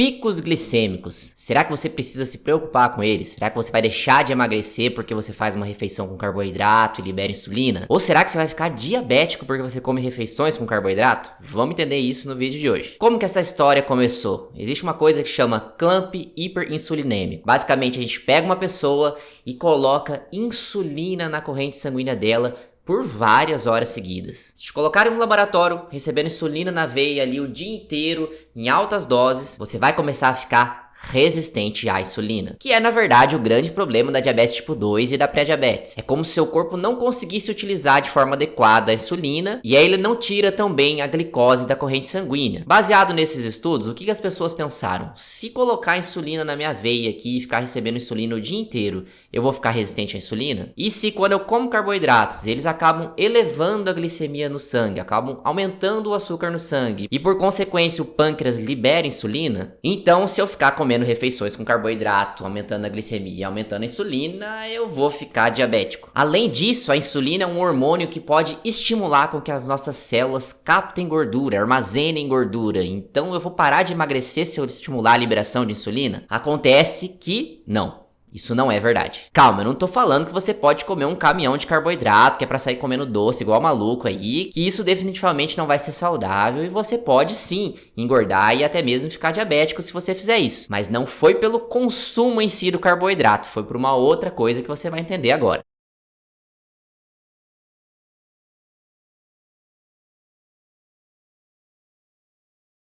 Picos glicêmicos. Será que você precisa se preocupar com eles? Será que você vai deixar de emagrecer porque você faz uma refeição com carboidrato e libera insulina? Ou será que você vai ficar diabético porque você come refeições com carboidrato? Vamos entender isso no vídeo de hoje. Como que essa história começou? Existe uma coisa que chama clamp hiperinsulinêmico. Basicamente, a gente pega uma pessoa e coloca insulina na corrente sanguínea dela por várias horas seguidas. Se te colocarem no laboratório, recebendo insulina na veia ali o dia inteiro, em altas doses, você vai começar a ficar resistente à insulina, que é na verdade o grande problema da diabetes tipo 2 e da pré-diabetes. É como se seu corpo não conseguisse utilizar de forma adequada a insulina e aí ele não tira tão bem a glicose da corrente sanguínea. Baseado nesses estudos, o que as pessoas pensaram? Se colocar insulina na minha veia aqui e ficar recebendo insulina o dia inteiro, eu vou ficar resistente à insulina? E se quando eu como carboidratos, eles acabam elevando a glicemia no sangue, acabam aumentando o açúcar no sangue e por consequência o pâncreas libera insulina? Então se eu ficar comendo refeições com carboidrato, aumentando a glicemia, aumentando a insulina, eu vou ficar diabético. Além disso, a insulina é um hormônio que pode estimular com que as nossas células captem gordura, armazenem gordura. Então eu vou parar de emagrecer se eu estimular a liberação de insulina? Acontece que não. Isso não é verdade. Calma, eu não tô falando que você pode comer um caminhão de carboidrato, que é pra sair comendo doce igual maluco aí, que isso definitivamente não vai ser saudável e você pode sim engordar e até mesmo ficar diabético se você fizer isso. Mas não foi pelo consumo em si do carboidrato, foi por uma outra coisa que você vai entender agora.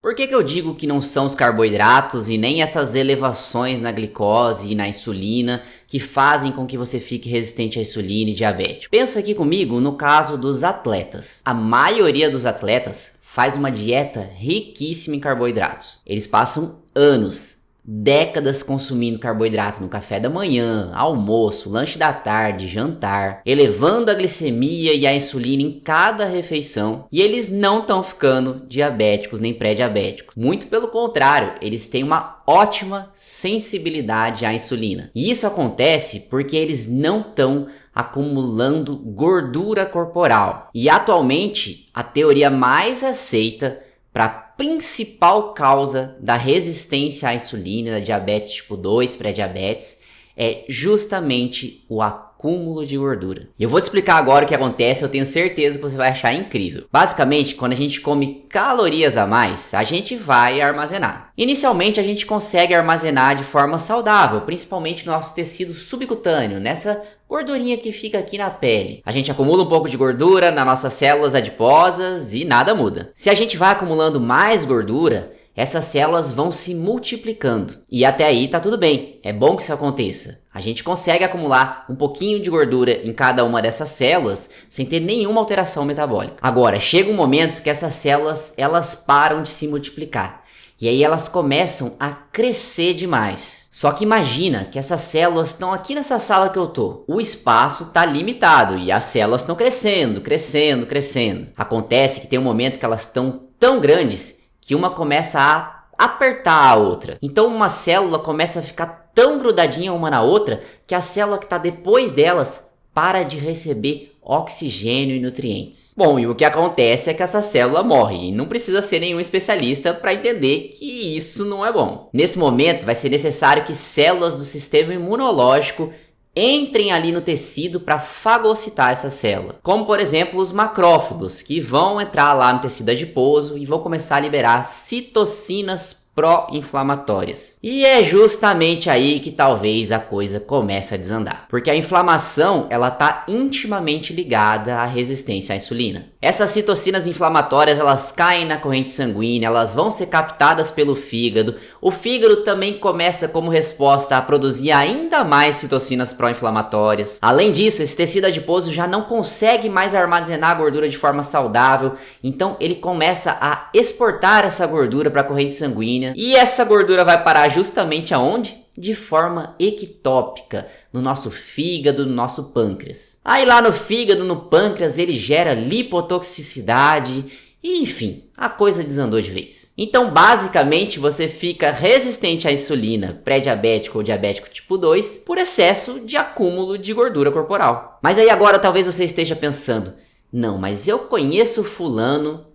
Por que eu digo que não são os carboidratos e nem essas elevações na glicose e na insulina que fazem com que você fique resistente à insulina e diabético? Pensa aqui comigo no caso dos atletas. A maioria dos atletas faz uma dieta riquíssima em carboidratos. Eles passam anos, décadas consumindo carboidrato no café da manhã, almoço, lanche da tarde, jantar, elevando a glicemia e a insulina em cada refeição, e eles não estão ficando diabéticos nem pré-diabéticos. Muito pelo contrário, eles têm uma ótima sensibilidade à insulina. E isso acontece porque eles não estão acumulando gordura corporal. E atualmente, a teoria mais aceita para principal causa da resistência à insulina, da diabetes tipo 2, pré-diabetes, é justamente o acúmulo de gordura. E eu vou te explicar agora o que acontece, eu tenho certeza que você vai achar incrível. Basicamente, quando a gente come calorias a mais, a gente vai armazenar. Inicialmente, a gente consegue armazenar de forma saudável, principalmente no nosso tecido subcutâneo, nessa gordurinha que fica aqui na pele. A gente acumula um pouco de gordura nas nossas células adiposas e nada muda. Se a gente vai acumulando mais gordura, essas células vão se multiplicando. E até aí tá tudo bem, é bom que isso aconteça. A gente consegue acumular um pouquinho de gordura em cada uma dessas células sem ter nenhuma alteração metabólica. Agora, chega um momento que essas células elas param de se multiplicar. E aí elas começam a crescer demais. Só que imagina que essas células estão aqui nessa sala que eu tô. O espaço está limitado e as células estão crescendo, crescendo, crescendo. Acontece que tem um momento que elas estão tão grandes que uma começa a apertar a outra. Então uma célula começa a ficar tão grudadinha uma na outra que a célula que está depois delas para de receber oxigênio e nutrientes. Bom, e o que acontece é que essa célula morre, e não precisa ser nenhum especialista para entender que isso não é bom. Nesse momento, vai ser necessário que células do sistema imunológico entrem ali no tecido para fagocitar essa célula. Como, por exemplo, os macrófagos, que vão entrar lá no tecido adiposo e vão começar a liberar citocinas pró-inflamatórias. E é justamente aí que talvez a coisa comece a desandar. Porque a inflamação, ela está intimamente ligada à resistência à insulina. Essas citocinas inflamatórias, elas caem na corrente sanguínea, elas vão ser captadas pelo fígado. O fígado também começa como resposta a produzir ainda mais citocinas pró-inflamatórias. Além disso, esse tecido adiposo já não consegue mais armazenar a gordura de forma saudável, então ele começa a exportar essa gordura para a corrente sanguínea. E essa gordura vai parar justamente aonde? De forma ectópica, no nosso fígado, no nosso pâncreas. Aí lá no fígado, no pâncreas, ele gera lipotoxicidade e enfim, a coisa desandou de vez. Então basicamente você fica resistente à insulina, pré-diabético ou diabético tipo 2, por excesso de acúmulo de gordura corporal. Mas aí agora talvez você esteja pensando, não, mas eu conheço fulano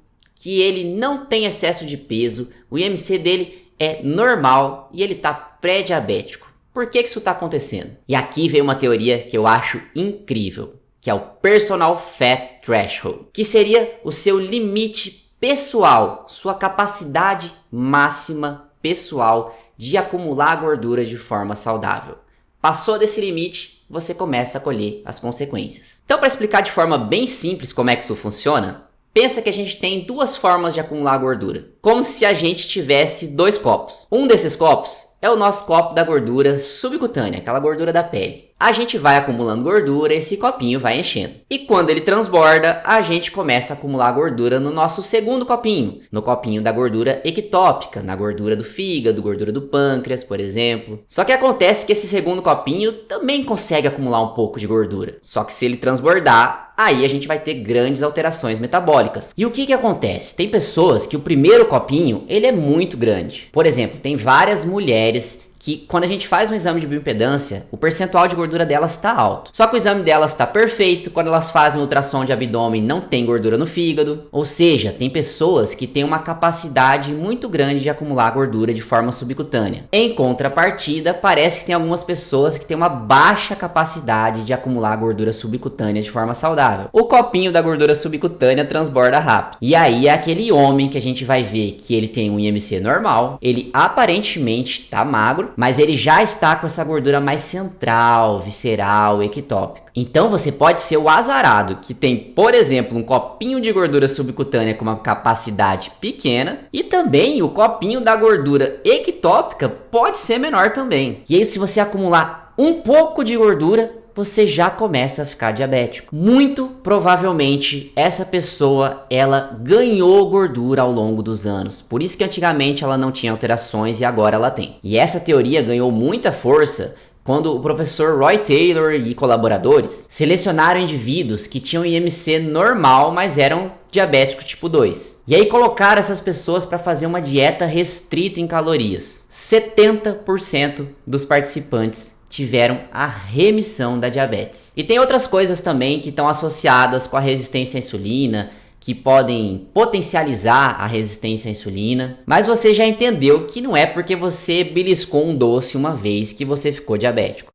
que ele não tem excesso de peso, o IMC dele é normal e ele tá pré-diabético. Por que isso está acontecendo? E aqui vem uma teoria que eu acho incrível, que é o Personal Fat Threshold, que seria o seu limite pessoal, sua capacidade máxima pessoal de acumular gordura de forma saudável. Passou desse limite, você começa a colher as consequências. Então, para explicar de forma bem simples como é que isso funciona, pensa que a gente tem duas formas de acumular gordura, como se a gente tivesse dois copos. Um desses copos é o nosso copo da gordura subcutânea, aquela gordura da pele. A gente vai acumulando gordura, esse copinho vai enchendo. E quando ele transborda, a gente começa a acumular gordura no nosso segundo copinho, no copinho da gordura ectópica, na gordura do fígado, gordura do pâncreas, por exemplo. Só que acontece que esse segundo copinho também consegue acumular um pouco de gordura. Só que se ele transbordar, aí a gente vai ter grandes alterações metabólicas. E o que acontece? Tem pessoas que o primeiro copinho, ele é muito grande. Por exemplo, tem várias mulheres que quando a gente faz um exame de bioimpedância, o percentual de gordura delas está alto. Só que o exame delas está perfeito, quando elas fazem um ultrassom de abdômen não tem gordura no fígado. Ou seja, tem pessoas que têm uma capacidade muito grande de acumular gordura de forma subcutânea. Em contrapartida, parece que tem algumas pessoas que têm uma baixa capacidade de acumular gordura subcutânea de forma saudável. O copinho da gordura subcutânea transborda rápido. E aí é aquele homem que a gente vai ver que ele tem um IMC normal, ele aparentemente está magro, mas ele já está com essa gordura mais central, visceral, ectópica. Então você pode ser o azarado que tem, por exemplo, um copinho de gordura subcutânea com uma capacidade pequena e também o copinho da gordura ectópica pode ser menor também. E aí, se você acumular um pouco de gordura, você já começa a ficar diabético. Muito provavelmente essa pessoa, ela ganhou gordura ao longo dos anos. Por isso que antigamente ela não tinha alterações e agora ela tem. E essa teoria ganhou muita força quando o professor Roy Taylor e colaboradores selecionaram indivíduos que tinham IMC normal, mas eram diabéticos tipo 2. E aí colocaram essas pessoas para fazer uma dieta restrita em calorias. 70% dos participantes tiveram a remissão da diabetes. E tem outras coisas também que estão associadas com a resistência à insulina, que podem potencializar a resistência à insulina, mas você já entendeu que não é porque você beliscou um doce uma vez que você ficou diabético.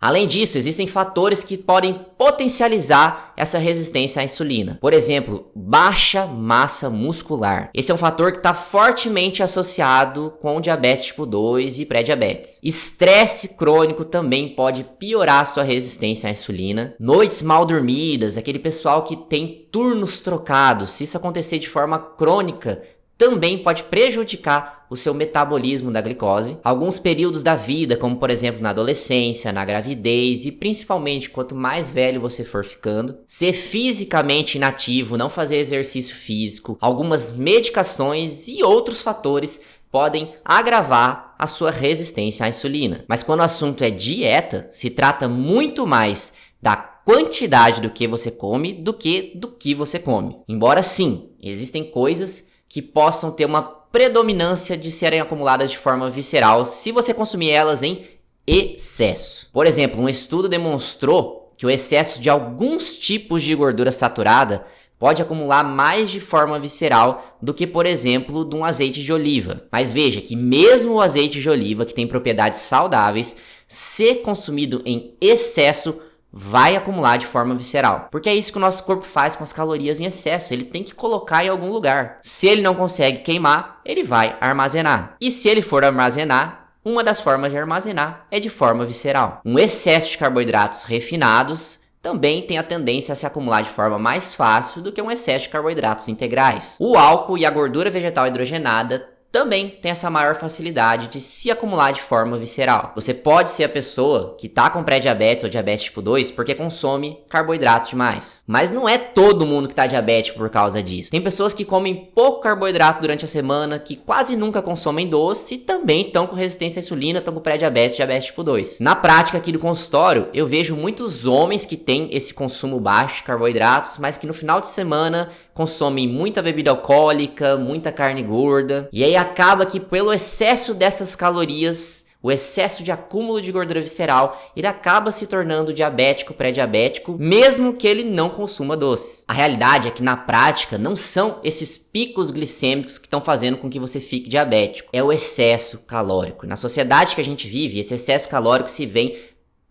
Além disso, existem fatores que podem potencializar essa resistência à insulina. Por exemplo, baixa massa muscular. Esse é um fator que está fortemente associado com diabetes tipo 2 e pré-diabetes. Estresse crônico também pode piorar sua resistência à insulina. Noites mal dormidas, aquele pessoal que tem turnos trocados, se isso acontecer de forma crônica, também pode prejudicar o seu metabolismo da glicose. Alguns períodos da vida, como por exemplo na adolescência, na gravidez e principalmente quanto mais velho você for ficando. Ser fisicamente inativo, não fazer exercício físico, algumas medicações e outros fatores podem agravar a sua resistência à insulina. Mas quando o assunto é dieta, se trata muito mais da quantidade do que você come do que você come. Embora sim, existem coisas que possam ter uma predominância de serem acumuladas de forma visceral se você consumir elas em excesso. Por exemplo, um estudo demonstrou que o excesso de alguns tipos de gordura saturada pode acumular mais de forma visceral do que, por exemplo, de um azeite de oliva. Mas veja que mesmo o azeite de oliva, que tem propriedades saudáveis, se consumido em excesso, vai acumular de forma visceral. Porque é isso que o nosso corpo faz com as calorias em excesso. Ele tem que colocar em algum lugar. Se ele não consegue queimar, ele vai armazenar. E se ele for armazenar, uma das formas de armazenar é de forma visceral. Um excesso de carboidratos refinados também tem a tendência a se acumular de forma mais fácil do que um excesso de carboidratos integrais. O álcool e a gordura vegetal hidrogenada também tem essa maior facilidade de se acumular de forma visceral. Você pode ser a pessoa que está com pré-diabetes ou diabetes tipo 2 porque consome carboidratos demais. Mas não é todo mundo que está diabético por causa disso. Tem pessoas que comem pouco carboidrato durante a semana, que quase nunca consomem doce e também estão com resistência à insulina, estão com pré-diabetes, diabetes tipo 2. Na prática aqui do consultório, eu vejo muitos homens que têm esse consumo baixo de carboidratos, mas que no final de semana consomem muita bebida alcoólica, muita carne gorda. E aí acaba que pelo excesso dessas calorias, O excesso de acúmulo de gordura visceral, ele acaba se tornando diabético, pré-diabético, mesmo que ele não consuma doces. A realidade é que na prática não são esses picos glicêmicos que estão fazendo com que você fique diabético. É o excesso calórico. Na sociedade que a gente vive, esse excesso calórico se vem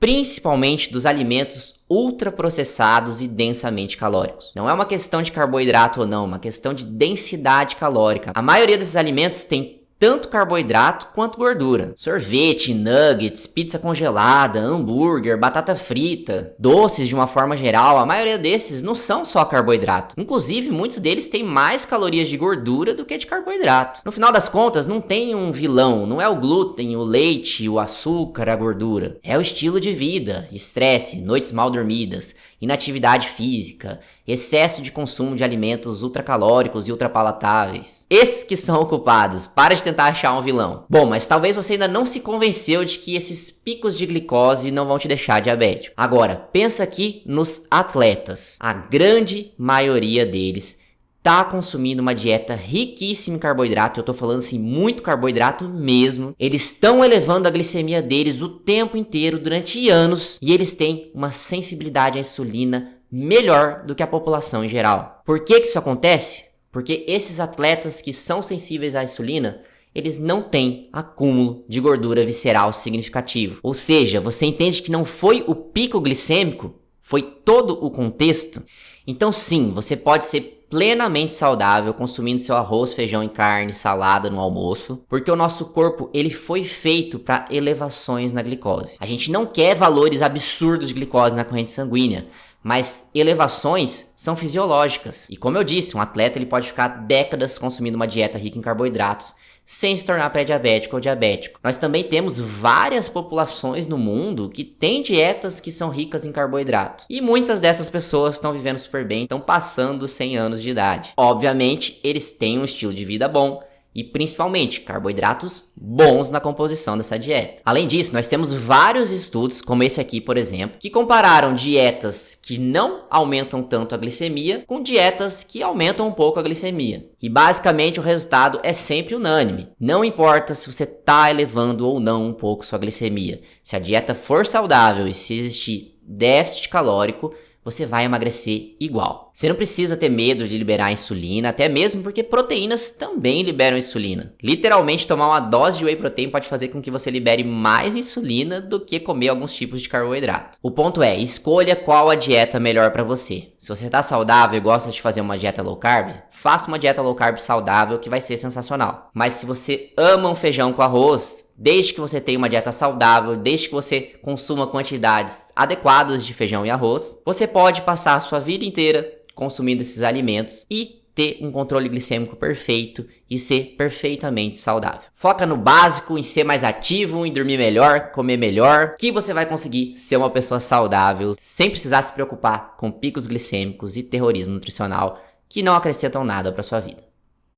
principalmente dos alimentos ultraprocessados e densamente calóricos. Não é uma questão de carboidrato ou não, é uma questão de densidade calórica. A maioria desses alimentos tem tanto carboidrato quanto gordura. Sorvete, nuggets, pizza congelada, hambúrguer, batata frita, doces de uma forma geral, a maioria desses não são só carboidrato. Inclusive, muitos deles têm mais calorias de gordura do que de carboidrato. No final das contas, não tem um vilão, não é o glúten, o leite, o açúcar, a gordura. É o estilo de vida, estresse, noites mal dormidas, inatividade física, excesso de consumo de alimentos ultracalóricos e ultrapalatáveis. Esses que são o culpados. Para de tentar achar um vilão. Bom, mas talvez você ainda não se convenceu de que esses picos de glicose não vão te deixar diabético. Agora, pensa aqui nos atletas. A grande maioria deles tá consumindo uma dieta riquíssima em carboidrato, eu tô falando assim, muito carboidrato mesmo. Eles estão elevando a glicemia deles o tempo inteiro, durante anos, e eles têm uma sensibilidade à insulina melhor do que a população em geral. Por que isso acontece? Porque esses atletas que são sensíveis à insulina, eles não têm acúmulo de gordura visceral significativo. Ou seja, você entende que não foi o pico glicêmico, foi todo o contexto? Então sim, você pode ser plenamente saudável consumindo seu arroz, feijão e carne, salada no almoço, porque o nosso corpo ele foi feito para elevações na glicose. A gente não quer valores absurdos de glicose na corrente sanguínea, mas elevações são fisiológicas. E como eu disse, um atleta ele pode ficar décadas consumindo uma dieta rica em carboidratos sem se tornar pré-diabético ou diabético. Nós também temos várias populações no mundo que têm dietas que são ricas em carboidrato. E muitas dessas pessoas estão vivendo super bem, estão passando 100 anos de idade. Obviamente, eles têm um estilo de vida bom, e principalmente carboidratos bons na composição dessa dieta. Além disso, nós temos vários estudos, como esse aqui, por exemplo, que compararam dietas que não aumentam tanto a glicemia com dietas que aumentam um pouco a glicemia. E basicamente o resultado é sempre unânime. Não importa se você está elevando ou não um pouco sua glicemia. Se a dieta for saudável e se existir déficit calórico, você vai emagrecer igual. Você não precisa ter medo de liberar insulina, até mesmo porque proteínas também liberam insulina. Literalmente, tomar uma dose de whey protein pode fazer com que você libere mais insulina do que comer alguns tipos de carboidrato. O ponto é, escolha qual a dieta melhor para você. Se você está saudável e gosta de fazer uma dieta low carb, faça uma dieta low carb saudável que vai ser sensacional. Mas se você ama um feijão com arroz, desde que você tenha uma dieta saudável, desde que você consuma quantidades adequadas de feijão e arroz, você pode passar a sua vida inteira consumindo esses alimentos e ter um controle glicêmico perfeito e ser perfeitamente saudável. Foca no básico, em ser mais ativo, em dormir melhor, comer melhor, que você vai conseguir ser uma pessoa saudável sem precisar se preocupar com picos glicêmicos e terrorismo nutricional que não acrescentam nada para sua vida.